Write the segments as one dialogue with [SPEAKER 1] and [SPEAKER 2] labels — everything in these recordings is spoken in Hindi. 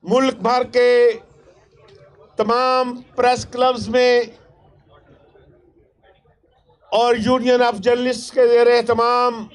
[SPEAKER 1] मुल्क भर के तमाम प्रेस क्लब्स में और यूनियन ऑफ जर्नलिस्ट के ज़ेर एहतमाम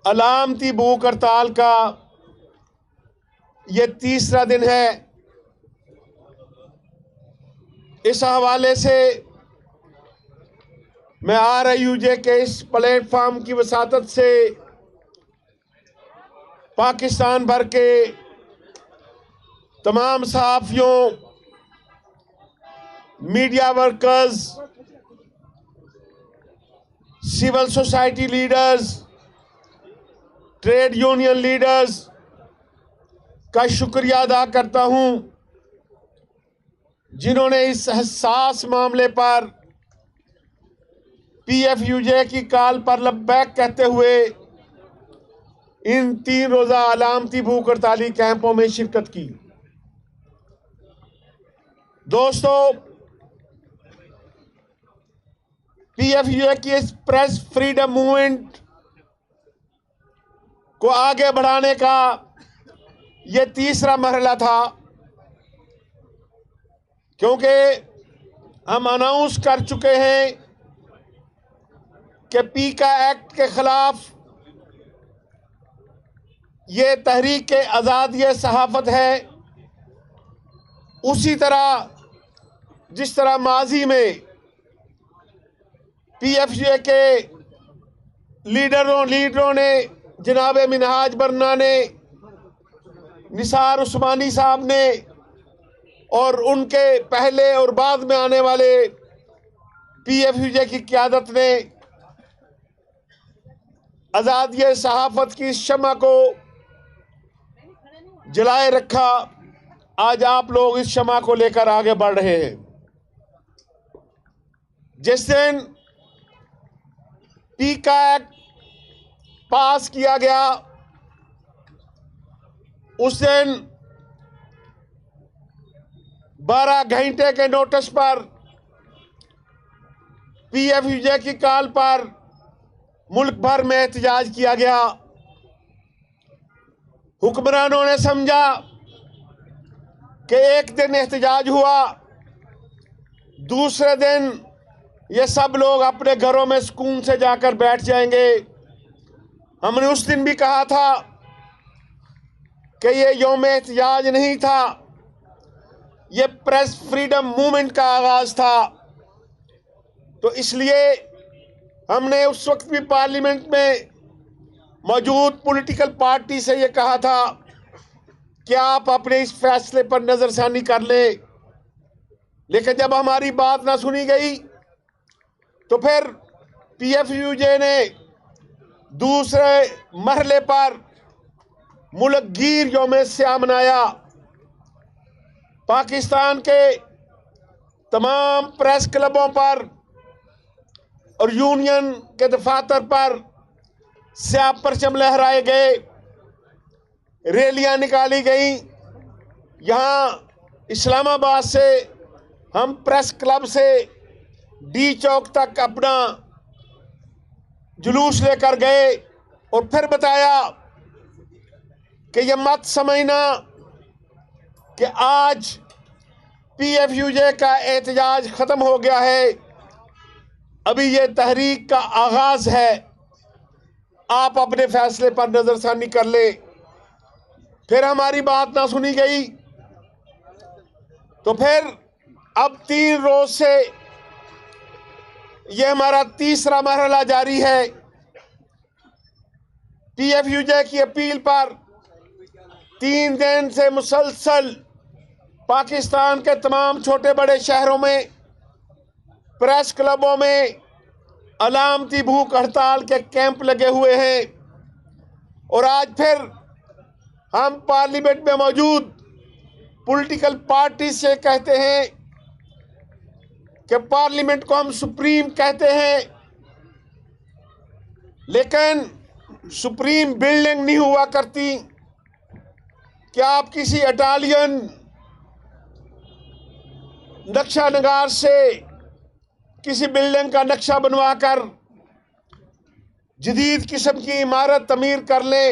[SPEAKER 1] अलामती भूख हड़ताल का ये तीसरा दिन है। इस हवाले से मैं RIUJ के इस प्लेटफॉर्म की वसातत से पाकिस्तान भर के तमाम सहाफ़ियों, media workers, civil society leaders, trade union leaders का शुक्रिया अदा करता हूं, जिन्होंने इस हसास मामले पर PFUJ की कॉल पर लब्बैक कहते हुए इन 3 रोज़ा अलामती भूख हड़ताली कैंपों में शिरकत की। दोस्तों, PFUJ की इस प्रेस फ्रीडम मूवमेंट को आगे बढ़ाने का यह तीसरा मरहला था, क्योंकि हम अनाउंस कर चुके हैं कि पीका एक्ट के खिलाफ ये तहरीक आज़ादी सहाफ़त है। उसी तरह जिस तरह माजी में PFUJ के लीडरों ने, जनाब मिनहाज बरना ने, निसार उस्मानी साहब ने और उनके पहले और बाद में आने वाले PFUJ की क़यादत ने आज़ादी सहाफ़त की शम्मा को जलाए रखा। आज आप लोग इस शम्मा को लेकर आगे बढ़ रहे हैं। जिस दिन पीका एक्ट पास किया गया, उस दिन 12 घंटे के नोटिस पर PFUJ की कॉल पर मुल्क भर में एहतजाज किया गया। हुक्मरानों ने समझा कि एक दिन एहतजाज हुआ, दूसरे दिन ये सब लोग अपने घरों में सुकून से जाकर बैठ जाएंगे। हमने उस दिन भी कहा था कि ये यौम एहतजाज नहीं था, ये प्रेस फ्रीडम मूवमेंट का आगाज था। तो इसलिए हमने उस वक्त भी पार्लियामेंट में मौजूद पॉलिटिकल पार्टी से ये कहा था कि आप अपने इस फैसले पर नज़रसानी कर लें। लेकिन जब हमारी बात ना सुनी गई तो फिर PFUJ ने दूसरे मरहले पर मुल्क गिर यौम स्याह मनाया। पाकिस्तान के तमाम प्रेस क्लबों पर और यूनियन के दफातर पर स्याह परचम लहराए गए, रैलियां निकाली गई। यहाँ इस्लामाबाद से हम प्रेस क्लब से D चौक तक अपना जुलूस लेकर गए और फिर बताया कि यह मत समझना कि आज PFUJ का एहतजाज ख़त्म हो गया है, अभी ये तहरीक का आगाज़ है, आप अपने फैसले पर नज़रसानी कर ले। फिर हमारी बात ना सुनी गई तो फिर अब 3 रोज़ से ये हमारा तीसरा मरहला जारी है। PFUJ की अपील पर 3 दिन से मुसलसल पाकिस्तान के तमाम छोटे बड़े शहरों में प्रेस क्लबों में अलामती भूख हड़ताल के कैंप लगे हुए हैं। और आज फिर हम पार्लियामेंट में मौजूद पॉलिटिकल पार्टी से कहते हैं कि पार्लियामेंट को हम सुप्रीम कहते हैं, लेकिन सुप्रीम बिल्डिंग नहीं हुआ करती कि आप किसी इटालियन नक्शा नगार से किसी बिल्डिंग का नक्शा बनवाकर जदीद किस्म की इमारत तमीर कर ले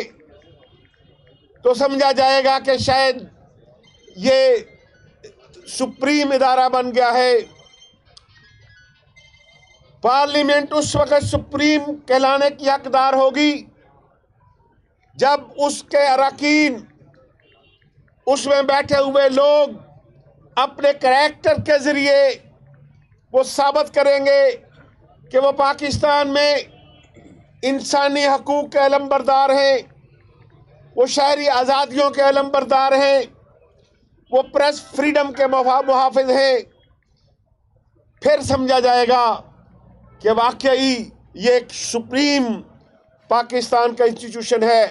[SPEAKER 1] तो समझा जाएगा कि शायद ये सुप्रीम इदारा बन गया है। पार्लियामेंट उस वक्त सुप्रीम कहलाने की हकदार होगी जब उसके अरकान, उसमें बैठे हुए लोग अपने करैक्टर के जरिए वो साबित करेंगे कि वो पाकिस्तान में इंसानी हकूक़ के अलमबरदार हैं, वो शहरी आज़ादियों के अलमबरदार हैं, वो प्रेस फ्रीडम के मुहाफ़िज़ हैं। फिर समझा जाएगा कि वाकई ये एक सुप्रीम पाकिस्तान का इंस्टीट्यूशन है,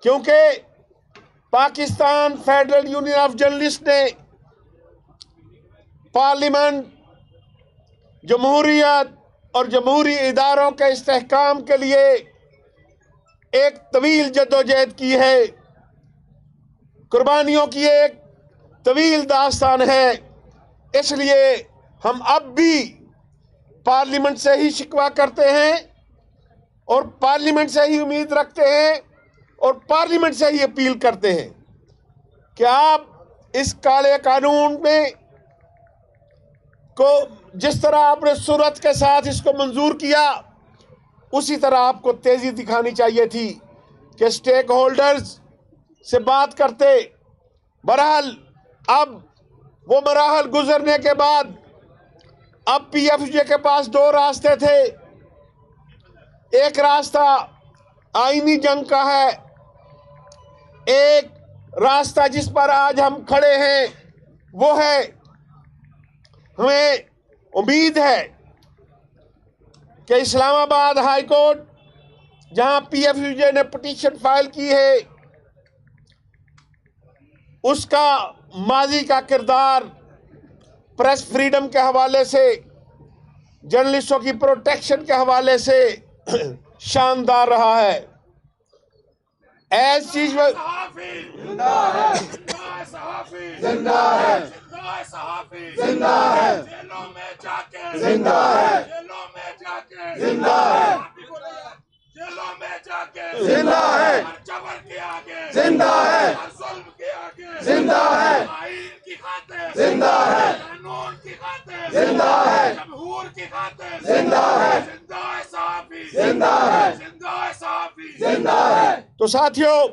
[SPEAKER 1] क्योंकि Pakistan federal union of journalist ने पार्लियामेंट, जमहूरियत और जमहूरी इदारों के इस्तेहकाम के लिए एक तवील जद्दोजहद की है, कुर्बानियों की एक तवील दास्तान है। इसलिए हम अब भी पार्लियामेंट से ही शिकवा करते हैं और पार्लियामेंट से ही उम्मीद रखते हैं और पार्लियामेंट से ही अपील करते हैं कि आप इस काले कानून में को जिस तरह आपने सूरत के साथ इसको मंजूर किया, उसी तरह आपको तेजी दिखानी चाहिए थी कि स्टेक होल्डर्स से बात करते। बहरहाल अब वो मराहल गुजरने के बाद अब PFJ के पास दो रास्ते थे। एक रास्ता आईनी जंग का है, एक रास्ता जिस पर आज हम खड़े हैं वो है, हमें उम्मीद है कि इस्लामाबाद हाई कोर्ट, जहां PFJ ने पिटीशन फाइल की है, उसका माजी का किरदार प्रेस फ्रीडम के हवाले से, जर्नलिस्टों की प्रोटेक्शन के हवाले से शानदार रहा है। ऐसी चीज में तो साथियों,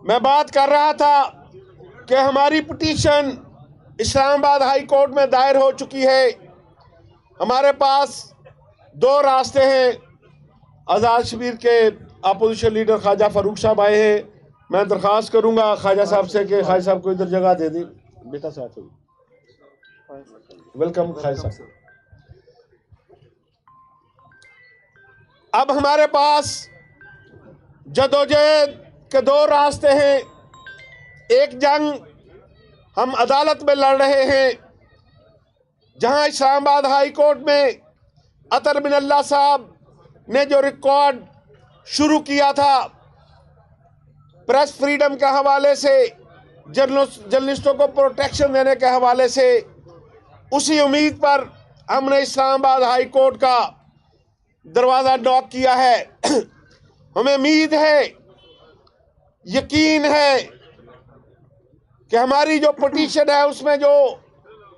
[SPEAKER 1] मैं बात कर रहा था कि हमारी पिटीशन इस्लामाबाद हाई कोर्ट में दायर हो चुकी है। हमारे पास दो रास्ते हैं। आज़ाद शबीर के अपोजिशन लीडर ख्वाजा फारूक साहब आए हैं। मैं दरख्वास्त करूंगा ख्वाजा साहब से कि ख्वाजा साहब को इधर जगह दे दी। बेटा साथ हो, वेलकम ख्वाजा साहब। अब हमारे पास जदोजहद के दो रास्ते हैं। एक जंग हम अदालत में लड़ रहे हैं, जहां इस्लामाबाद हाई कोर्ट में अतर बिन अल्लाह साहब ने जो रिकॉर्ड शुरू किया था प्रेस फ्रीडम के हवाले से, जर्नलिस्टों को प्रोटेक्शन देने के हवाले से, उसी उम्मीद पर हमने इस्लामाबाद हाई कोर्ट का दरवाज़ा नॉक किया है। हमें उम्मीद है, यकीन है कि हमारी जो पिटीशन है उसमें जो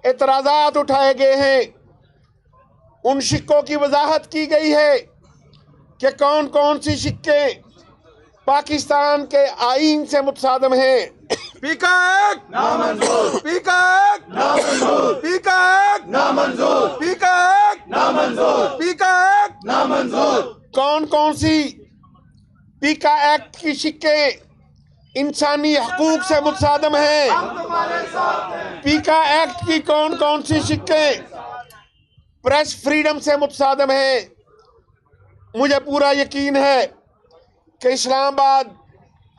[SPEAKER 1] एतराज़ात उठाए गए हैं, उन शिक्कों की वजाहत की गई है कि कौन कौन सी शिक्के पाकिस्तान के आईन से मुतसादम हैं।
[SPEAKER 2] पीका एक नामंजूर, पीका एक नामंजूर, पीका एक नामंजूर, पीका एक नामंजूर, पीका एक नामंजूर।
[SPEAKER 1] कौन कौन सी पीका एक्ट की शिक्के इंसानी हकूक से मुतसादम हैं? पीका एक्ट की कौन कौन सी शिक्के प्रेस फ्रीडम से मुतसादम हैं? मुझे पूरा यकीन है कि इस्लामाबाद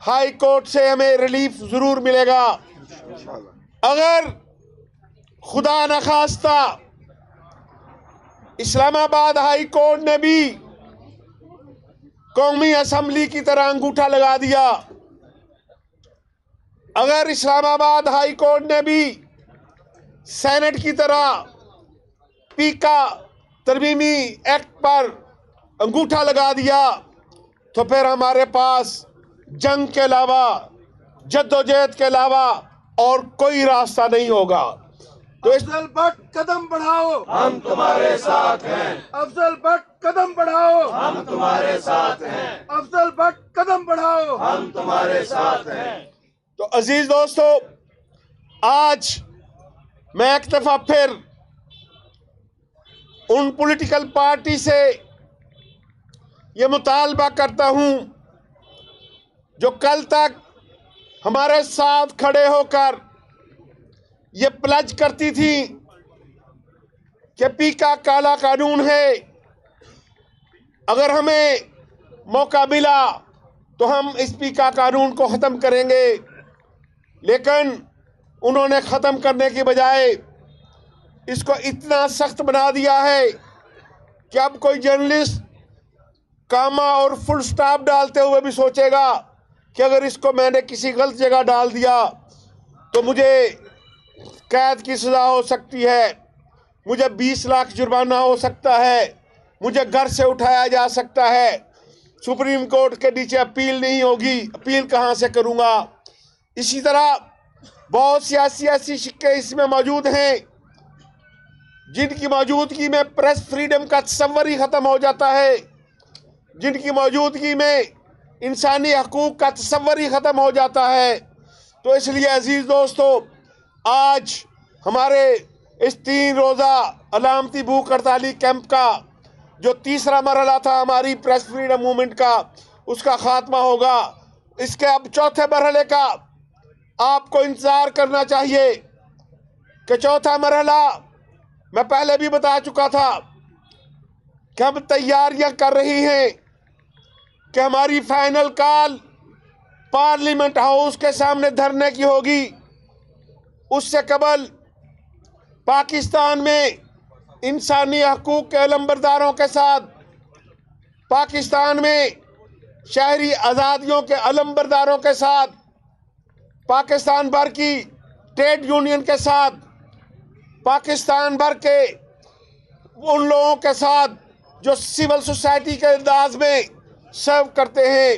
[SPEAKER 1] हाई कोर्ट से हमें रिलीफ जरूर मिलेगा। अगर खुदा न खास्ता इस्लामाबाद हाई कोर्ट ने भी कौमी असम्बली की तरह अंगूठा लगा दिया, अगर इस्लामाबाद हाई कोर्ट ने भी सेनेट की तरह पीका तरमीमी एक्ट पर अंगूठा लगा दिया, तो फिर हमारे पास जंग के अलावा, जद्दोजहद के अलावा और कोई रास्ता नहीं होगा। तो इस
[SPEAKER 2] अफजल भट्ट कदम बढ़ाओ,
[SPEAKER 3] हम तुम्हारे साथ हैं।
[SPEAKER 2] अफजल भट्ट कदम बढ़ाओ,
[SPEAKER 3] हम तुम्हारे साथ हैं।
[SPEAKER 2] अफजल भट्ट कदम बढ़ाओ,
[SPEAKER 3] हम तुम्हारे साथ हैं।
[SPEAKER 1] तो अजीज दोस्तों, आज मैं एक दफा फिर उन पॉलिटिकल पार्टी से ये मुतालबा करता हूं जो कल तक हमारे साथ खड़े होकर ये प्लेज करती थी कि पी का काला कानून है, अगर हमें मौका मिला तो हम इस पी का कानून को ख़त्म करेंगे। लेकिन उन्होंने ख़त्म करने की बजाय इसको इतना सख्त बना दिया है कि अब कोई जर्नलिस्ट कामा और फुल स्टॉप डालते हुए भी सोचेगा कि अगर इसको मैंने किसी गलत जगह डाल दिया तो मुझे कैद की सज़ा हो सकती है, मुझे 20 लाख जुर्माना हो सकता है, मुझे घर से उठाया जा सकता है, सुप्रीम कोर्ट के नीचे अपील नहीं होगी, अपील कहाँ से करूँगा। इसी तरह बहुत सियासी ऐसी शिक्के इसमें मौजूद हैं जिनकी मौजूदगी में प्रेस फ्रीडम का तस्वर ही ख़त्म हो जाता है, जिनकी मौजूदगी में इंसानी हकूक़ का तस्वर ही ख़त्म हो जाता है। तो इसलिए अजीज़ दोस्तों, आज हमारे इस 3 रोज़ा अलामती भूख हड़ताली कैंप का जो तीसरा मरहला था हमारी प्रेस फ्रीडम मूवमेंट का, उसका ख़ात्मा होगा। इसके अब चौथे मरहले का आपको इंतज़ार करना चाहिए कि चौथा मरहला मैं पहले भी बता चुका था कि हम तैयारियां कर रही हैं कि हमारी फाइनल कॉल पार्लियामेंट हाउस के सामने धरने की होगी। उससे कबल पाकिस्तान में इंसानी हकूक़ के अलंबरदारों के साथ, पाकिस्तान में शहरी आज़ादियों के अलंबरदारों के साथ, पाकिस्तान भर की ट्रेड यूनियन के साथ, पाकिस्तान भर के उन लोगों के साथ जो सिविल सोसाइटी के अंदाज में सर्व करते हैं,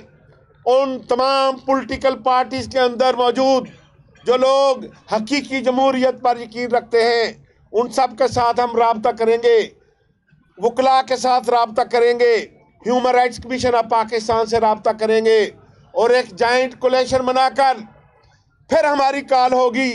[SPEAKER 1] उन तमाम पॉलिटिकल पार्टीज़ के अंदर मौजूद जो लोग हकीकी जमहूरियत पर यकीन रखते हैं, उन सब के साथ हम राब्ता करेंगे, वकला के साथ राब्ता करेंगे, human rights commission of Pakistan से राब्ता करेंगे और एक जॉइंट कोलिशन बनाकर फिर हमारी कॉल होगी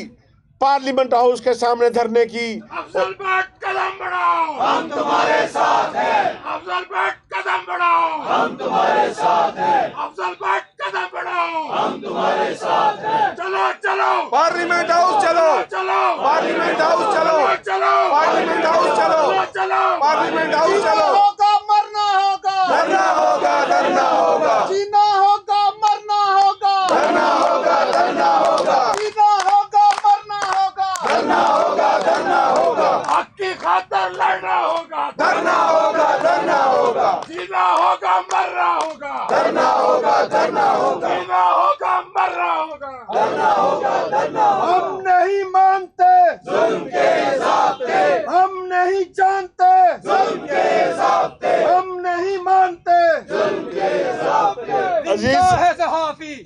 [SPEAKER 1] पार्लियामेंट हाउस के सामने धरने की।
[SPEAKER 2] अफजल भट्ट कदम बढ़ाओ,
[SPEAKER 3] हम तुम्हारे साथ हैं।
[SPEAKER 2] अफजल भट्ट कदम बढ़ाओ,
[SPEAKER 3] हम तुम्हारे साथ हैं।
[SPEAKER 2] अफजल भट्ट कदम बढ़ाओ,
[SPEAKER 3] हम तुम्हारे साथ हैं।
[SPEAKER 2] चलो चलो
[SPEAKER 4] पार्लियामेंट हाउस चलो,
[SPEAKER 2] चलो
[SPEAKER 4] पार्लियामेंट हाउस चलो,
[SPEAKER 2] चलो
[SPEAKER 4] पार्लियामेंट हाउस चलो,
[SPEAKER 2] चलो
[SPEAKER 4] पार्लियामेंट हाउस चलो।
[SPEAKER 2] होगा मरना होगा,
[SPEAKER 4] धरना होगा, धरना होगा,
[SPEAKER 2] जीना होगा मरना होगा,
[SPEAKER 4] धरना होगा, धरना होगा,
[SPEAKER 2] जीना होगा मरना होगा,
[SPEAKER 4] धरना होगा, धरना होगा,
[SPEAKER 2] हक की खातिर लड़ना होगा,
[SPEAKER 4] धरना होगा, धरना होगा,
[SPEAKER 2] जीना होगा मरना होगा,
[SPEAKER 4] धरना होगा, धरना होगा,
[SPEAKER 2] जीना होगा मरना होगा,
[SPEAKER 4] धरना होगा, धरना होगा।
[SPEAKER 2] हम नहीं मानते
[SPEAKER 4] जुल्म के ज़ाब्ते,
[SPEAKER 2] हम नहीं जानते
[SPEAKER 4] जुल्म के ज़ाब्ते,
[SPEAKER 2] हम नहीं मानते
[SPEAKER 4] जुल्म के ज़ाब्ते।
[SPEAKER 1] अजीज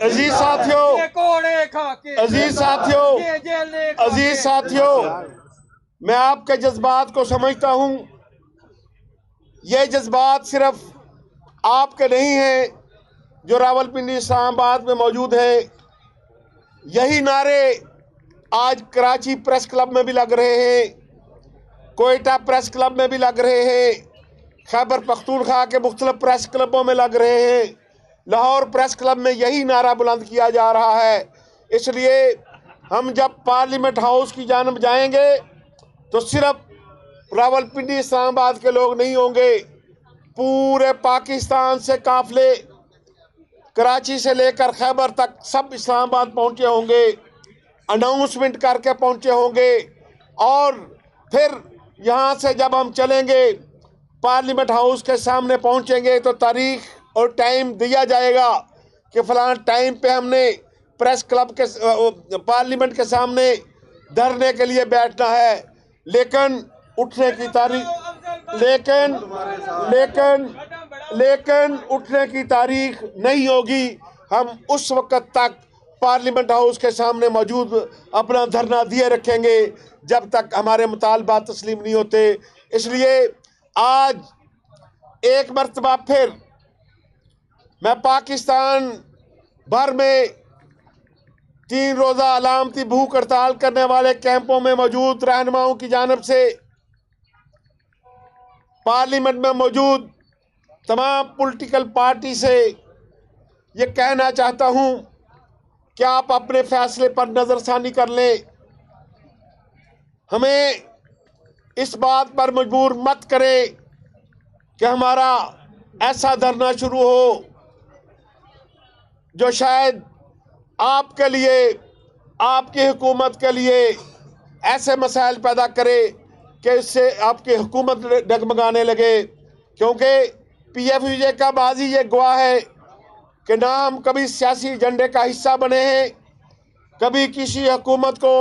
[SPEAKER 1] अजीज साथियों, अजीज साथियों, अजीज साथियों, मैं आपके जज्बात को समझता हूँ। ये जज्बात सिर्फ आपके नहीं हैं जो रावलपिंडी इस्लामाबाद में मौजूद हैं। यही नारे आज कराची प्रेस क्लब में भी लग रहे हैं, कोयटा प्रेस क्लब में भी लग रहे हैं, खैबर पख्तूनख्वा के मुख्तलिफ प्रेस क्लबों में लग रहे हैं, लाहौर प्रेस क्लब में यही नारा बुलंद किया जा रहा है। इसलिए हम जब पार्लियामेंट हाउस की जानब जाएंगे तो सिर्फ रावलपिंडी इस्लामाबाद के लोग नहीं होंगे, पूरे पाकिस्तान से काफिले कराची से लेकर खैबर तक सब इस्लामाबाद पहुंचे होंगे, अनाउंसमेंट करके पहुंचे होंगे। और फिर यहाँ से जब हम चलेंगे पार्लियामेंट हाउस के सामने पहुंचेंगे तो तारीख और टाइम दिया जाएगा कि फ़लाँ टाइम पे हमने प्रेस क्लब के पार्लियामेंट के सामने धरने के लिए बैठना है। लेकिन उठने की तारीख लेकिन उठने की तारीख नहीं होगी हम उस वक्त तक पार्लियामेंट हाउस के सामने मौजूद अपना धरना दिए रखेंगे जब तक हमारे मुतालबात तस्लीम नहीं होते। इसलिए आज एक मरतबा फिर मैं पाकिस्तान भर में 3 रोज़ा अलामती भूख हड़ताल करने वाले कैंपों में मौजूद रहनुमाओं की जानिब से पार्लियामेंट में मौजूद तमाम पॉलिटिकल पार्टी से ये कहना चाहता हूँ कि आप अपने फैसले पर नज़रसानी कर लें। हमें इस बात पर मजबूर मत करें कि हमारा ऐसा धरना शुरू हो जो शायद आपके लिए, आपकी हुकूमत के लिए ऐसे मसाइल पैदा करे कि इससे आपकी हुकूमत डगमगाने लगे। क्योंकि PFUJ का बाजी ये गवाह है कि ना हम कभी सियासी एजेंडे का हिस्सा बने हैं, कभी किसी हुकूमत को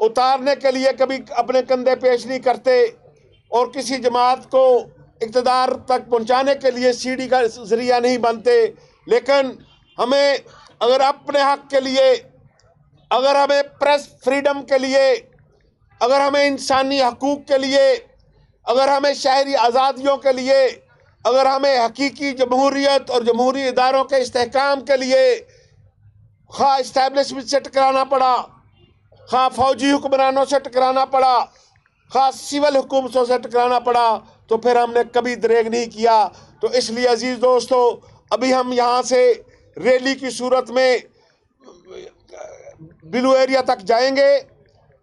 [SPEAKER 1] उतारने के लिए कभी अपने कंधे पेश नहीं करते और किसी जमात को इक़्तिदार तक पहुंचाने के लिए सीढ़ी का ज़रिया नहीं बनते। लेकिन हमें अगर अपने हक़ के लिए, अगर हमें प्रेस फ्रीडम के लिए, अगर हमें इंसानी हकूक़ के लिए, अगर हमें शहरी आज़ादियों के लिए, अगर हमें हकीकी जमहूरियत और जमहूरी इदारों के इस्तेहकाम के लिए खा इस्टेब्लिशमेंट से टकराना पड़ा, खा फौजी हुक्मरानों से टकराना पड़ा, खा सिविल हुकूमतों से टकराना पड़ा, तो फिर हमने कभी दरेग नहीं किया। तो इसलिए अजीज़ दोस्तों, अभी हम यहाँ से रैली की सूरत में ब्लू एरिया तक जाएंगे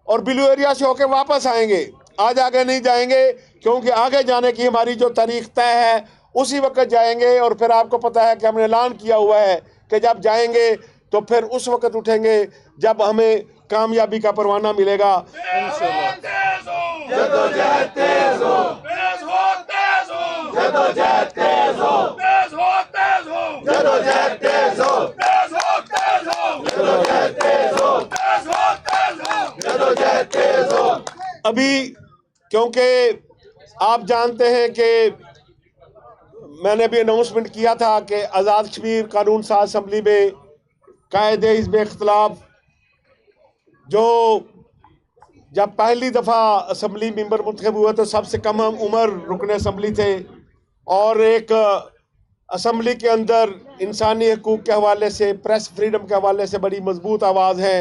[SPEAKER 1] और ब्लू एरिया से होकर वापस आएंगे, आज आगे नहीं जाएंगे, क्योंकि आगे जाने की हमारी जो तारीख तय है उसी वक्त जाएंगे। और फिर आपको पता है कि हमने ऐलान किया हुआ है कि जब जाएंगे तो फिर उस वक्त उठेंगे जब हमें कामयाबी का परवाना मिलेगा।
[SPEAKER 4] जदोजहद तेज हो, जदोजहद तेज हो, जदोजहद तेज हो, जदोजहद तेज हो, जदोजहद तेज हो।
[SPEAKER 1] अभी क्योंकि आप जानते हैं कि मैंने भी अनाउंसमेंट किया था कि आज़ाद कश्मीर कानून साज असम्बली में कायदे हिज़्ब इख्तिलाफ जो जब पहली दफ़ा असम्बली मेंबर मुंतखब हुए तो सबसे कम उम्र रुकन असम्बली थे और एक असम्बली के अंदर इंसानी हकूक़ के हवाले से, प्रेस फ्रीडम के हवाले से बड़ी मजबूत आवाज़ है।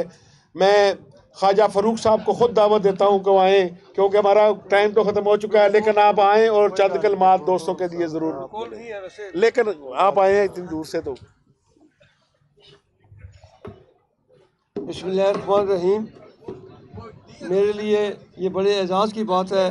[SPEAKER 1] मैं ख्वाजा फ़रूक साहब को ख़ुद दावत देता हूँ कि आएँ, क्योंकि हमारा टाइम तो ख़त्म हो चुका है, लेकिन आप आएँ और चंद कलमात दोस्तों के दिए ज़रूर, लेकिन आप आए हैं इतनी दूर से। तो
[SPEAKER 5] बिस्मिल्लाहिर्रहमानिर्रहीम। मेरे लिए ये बड़े एजाज़ की बात है